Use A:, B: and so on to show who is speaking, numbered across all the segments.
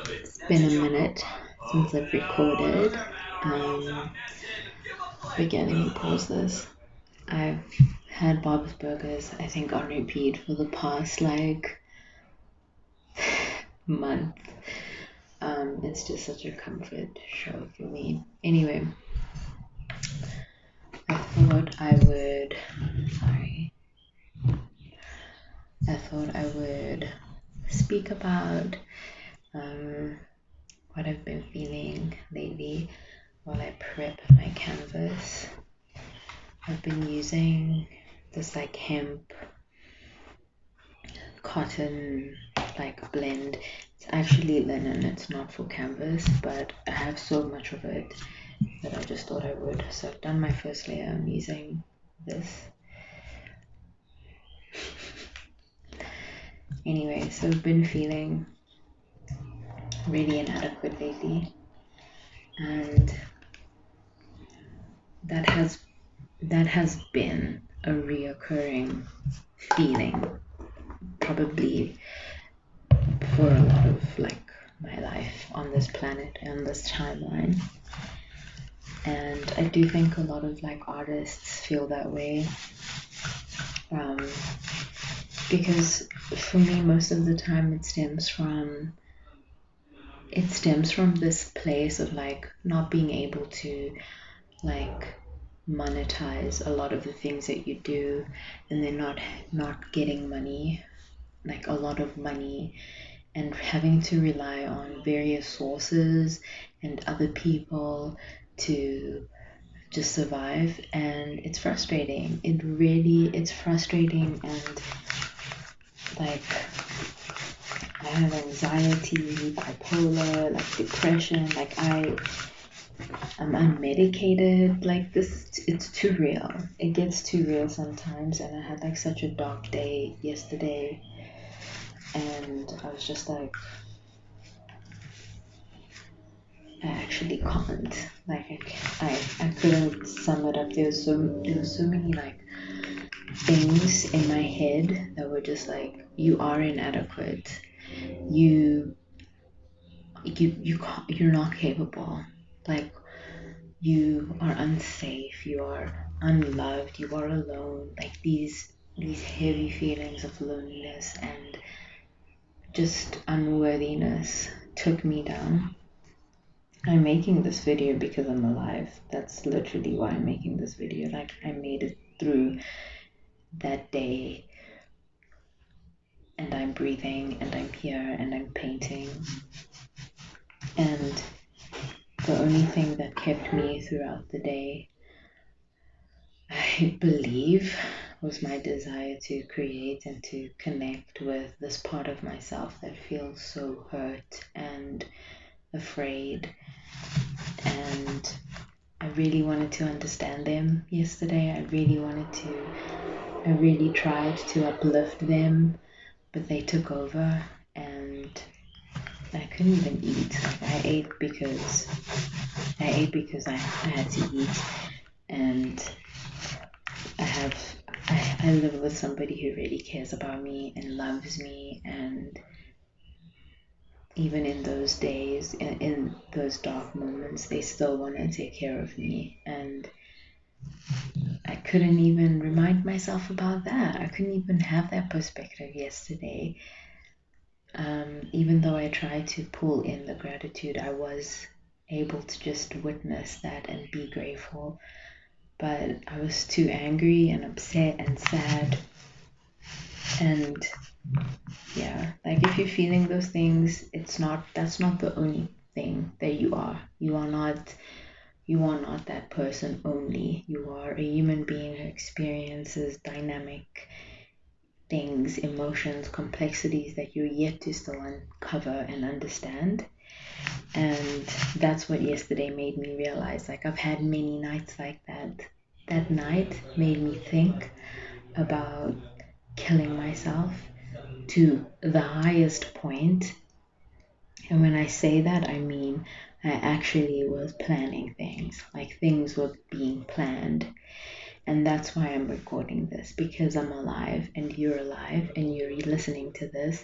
A: It's been a minute since I've recorded. But yeah, let me pause this. I've had Bob's Burgers, I think, on repeat for the past month. It's just such a comfort show for me. Anyway, I thought I would speak about what I've been feeling lately while I prep my canvas. I've been using this hemp cotton blend. It's actually linen, it's not for canvas, but I have so much of it that I just thought I would. So I've done my first layer. I'm using this. Anyway, so I've been feeling really inadequate lately, and that has been a reoccurring feeling probably for a lot of my life on this planet and this timeline. And I do think a lot of artists feel that way, because for me most of the time it stems from this place of not being able to monetize a lot of the things that you do, and then not getting money, a lot of money, and having to rely on various sources and other people to just survive. And it's frustrating. It's frustrating. And I have anxiety, bipolar, depression. I'm unmedicated. It's too real. It gets too real sometimes. And I had such a dark day yesterday, and I was just I actually can't. I couldn't sum it up. There was so many things in my head that were just you are inadequate. You can't, you're not capable. You are unsafe. You are unloved. You are alone. These heavy feelings of loneliness and just unworthiness took me down. I'm making this video because I'm alive. That's literally why I'm making this video. I made it through that day, and I'm breathing, and I'm here, and I'm painting. And the only thing that kept me throughout the day, I believe, was my desire to create and to connect with this part of myself that feels so hurt and afraid. And I really wanted to understand them yesterday. I really tried to uplift them, but they took over, and I couldn't even eat. I ate because I had to eat. And I live with somebody who really cares about me and loves me, and even in those days, in those dark moments, they still want to take care of me. And I couldn't even remind myself about that. I couldn't even have that perspective yesterday. Even though I tried to pull in the gratitude, I was able to just witness that and be grateful. But I was too angry and upset and sad. And yeah, if you're feeling those things, that's not the only thing that you are. You are not that person only. You are a human being who experiences dynamic things, emotions, complexities that you're yet to still uncover and understand. And that's what yesterday made me realize. I've had many nights like that. That night made me think about killing myself to the highest point. And when I say that, I mean I actually was planning things. Things were being planned. And that's why I'm recording this, because I'm alive and you're alive and you're listening to this.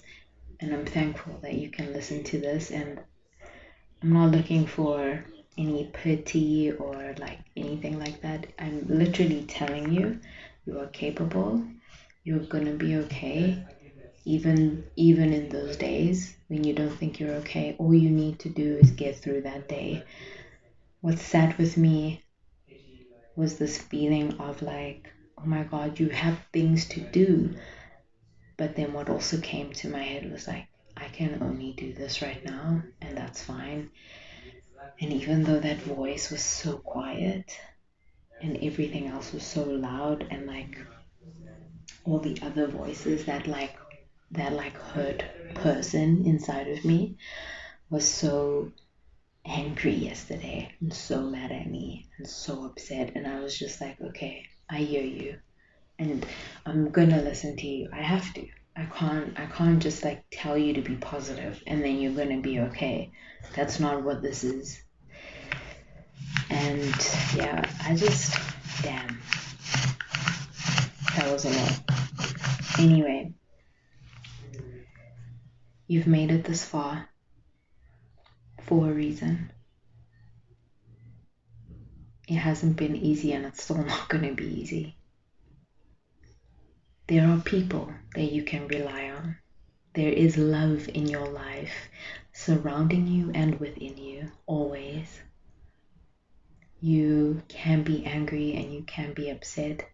A: And I'm thankful that you can listen to this, and I'm not looking for any pity or like anything like that. I'm literally telling you, you are capable. You're gonna be okay. Even in those days when you don't think you're okay, all you need to do is get through that day. What sat with me was this feeling of like, oh my God, you have things to do. But then what also came to my head was like, I can only do this right now, and that's fine. And even though that voice was so quiet and everything else was so loud, and like all the other voices that hurt person inside of me was so angry yesterday and so mad at me and so upset, and I was just like, okay, I hear you, and I'm gonna listen to you. I have to. I can't just like tell you to be positive and then you're gonna be okay. That's not what this is. And yeah, damn, that was a lot. Anyway, you've made it this far for a reason. It hasn't been easy, and it's still not gonna be easy. There are people that you can rely on. There is love in your life, surrounding you and within you, always. You can be angry and you can be upset,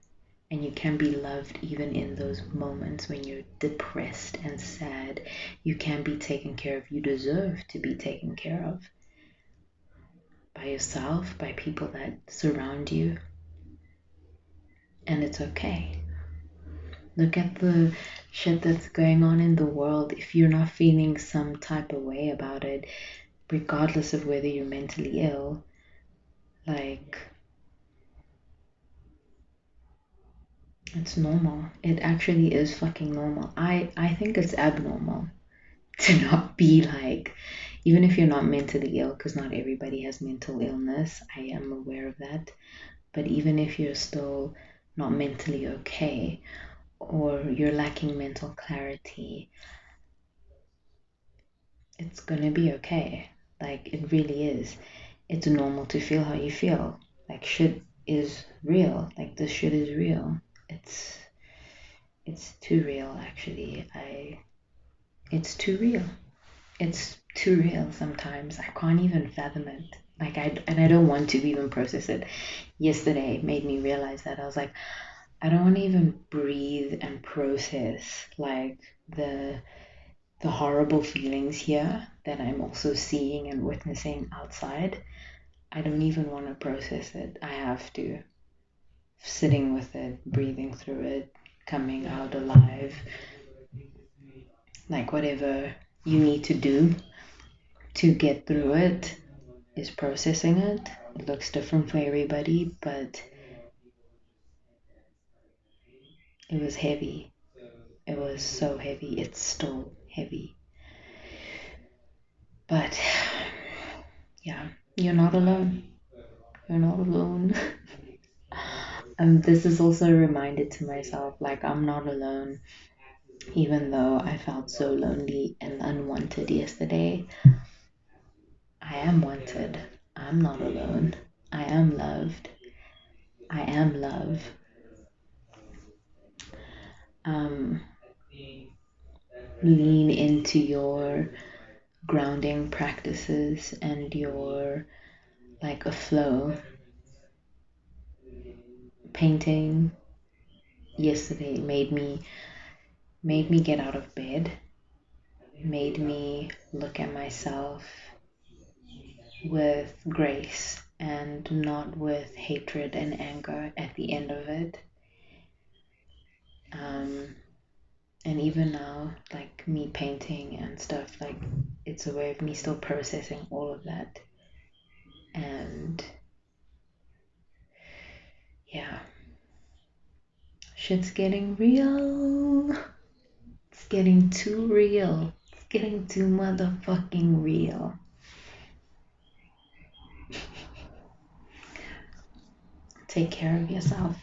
A: and you can be loved even in those moments when you're depressed and sad. You can be taken care of. You deserve to be taken care of by yourself, by people that surround you, and it's okay. Look at the shit that's going on in the world. If you're not feeling some type of way about it, regardless of whether you're mentally ill, like, it's normal. It actually is fucking normal. I think it's abnormal to not be like, even if you're not mentally ill, because not everybody has mental illness, I am aware of that. But even if you're still not mentally okay, or you're lacking mental clarity, it's gonna be okay. Like, it really is. It's normal to feel how you feel. Like, shit is real. Like, this shit is real. It's too real, actually. It's too real. It's too real sometimes. I can't even fathom it. Like, I don't want to even process it. Yesterday made me realize that. I was like, I don't want to even breathe and process like the horrible feelings here that I'm also seeing and witnessing outside. I don't even want to process it. I have to. Sitting with it, breathing through it, coming out alive. Like, whatever you need to do to get through it is processing it. It looks different for everybody, but it was heavy. It was so heavy. It's still heavy. But yeah, you're not alone. You're not alone. And this is also a reminder to myself, like, I'm not alone. Even though I felt so lonely and unwanted yesterday, I am wanted. I'm not alone. I am loved. I am love. Um, Lean into your grounding practices and your like a flow. Painting yesterday made me get out of bed, made me look at myself with grace and not with hatred and anger at the end of it. And even now, like me painting and stuff, like, it's a way of me still processing all of that. And yeah, shit's getting real. It's getting too real. It's getting too motherfucking real. Take care of yourself.